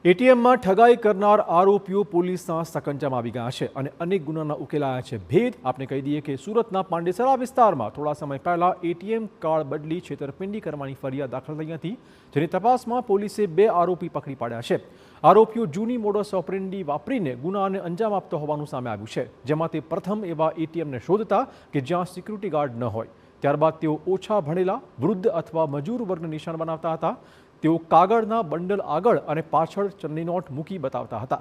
એટીએમમાં ઠગાઈ કરનાર આરોપીઓ પોલીસના સકંજામાં આવી ગયા છે અને અનેક ગુનાના ઉકેલાયા છે. ભેદ આપણે કહી દઈએ કે સુરતના પાંડેસરા વિસ્તારમાં થોડા સમય પહેલા એટીએમ કાર્ડ બદલી છેતરપિંડી કરવાની ફરિયાદ દાખલ થઈ હતી, જેની તપાસમાં પોલીસે 2 આરોપી પકડી પાડ્યા છે. આરોપીઓ જૂની મોડસ ઓપરેન્ડી વાપરીને ગુનાને અંજામ આપતો હોવાનું સામે આવ્યું છે, જેમાં તે પ્રથમ એવા એટીએમને શોધતા કે જ્યાં સિક્યુરિટી ગાર્ડ ન હોય. ત્યારબાદ તેઓ ઓછા ભણેલા, વૃદ્ધ અથવા મજૂર વર્ગને નિશાન બનાવતા હતા. તેઓ કાગળના બંડલ આગળ અને પાછળ ચલણી નોટ મૂકી બતાવતા હતા.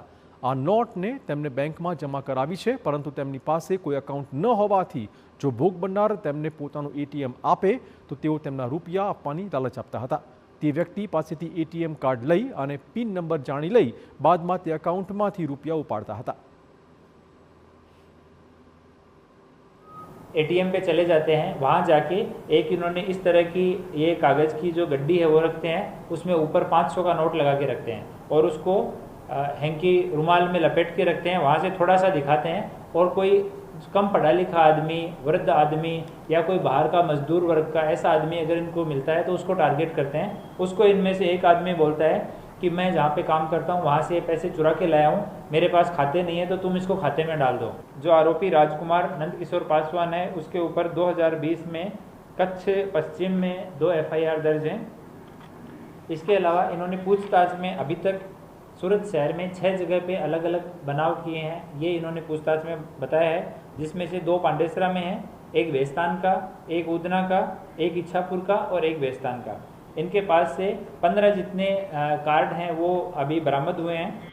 આ નોટને તેમને બેંકમાં જમા કરાવી છે, પરંતુ તેમની પાસે કોઈ એકાઉન્ટ ન હોવાથી જો ભોગ બનનાર તેમને પોતાનું એટીએમ આપે તો તેઓ તેમના રૂપિયા આપવાની લાલચ આપતા હતા. તે વ્યક્તિ પાસેથી એટીએમ કાર્ડ લઈ અને પિન નંબર જાણી લઈ બાદમાં તે એકાઉન્ટમાંથી રૂપિયા ઉપાડતા હતા. एटीएम पे चले जाते हैं, वहाँ जाके एक इन्होंने इस तरह की ये कागज़ की जो गड्डी है वो रखते हैं, उसमें ऊपर 500 का नोट लगा के रखते हैं और उसको हैंकी रुमाल में लपेट के रखते हैं. वहाँ से थोड़ा सा दिखाते हैं और कोई कम पढ़ा लिखा आदमी, वृद्ध आदमी या कोई बाहर का मजदूर वर्ग का ऐसा आदमी अगर इनको मिलता है तो उसको टारगेट करते हैं. उसको इनमें से एक आदमी बोलता है कि मैं जहाँ पे काम करता हूँ वहाँ से ये पैसे चुरा के लाया हूँ, मेरे पास खाते नहीं है तो तुम इसको खाते में डाल दो. जो आरोपी राजकुमार नंदकिशोर पासवान है उसके ऊपर 2020 में कच्छ पश्चिम में 2 FIR दर्ज हैं. इसके अलावा इन्होंने पूछताछ में अभी तक सूरत शहर में 6 जगह पे अलग अलग बनाव किए हैं. ये इन्होंने पूछताछ में बताया है, जिसमें से 2 पांडेसरा में हैं, एक वेस्तान का, एक उदना का, एक इच्छापुर का और एक वेस्तान का. इनके पास से 15 जितने कार्ड हैं वो अभी बरामद हुए हैं.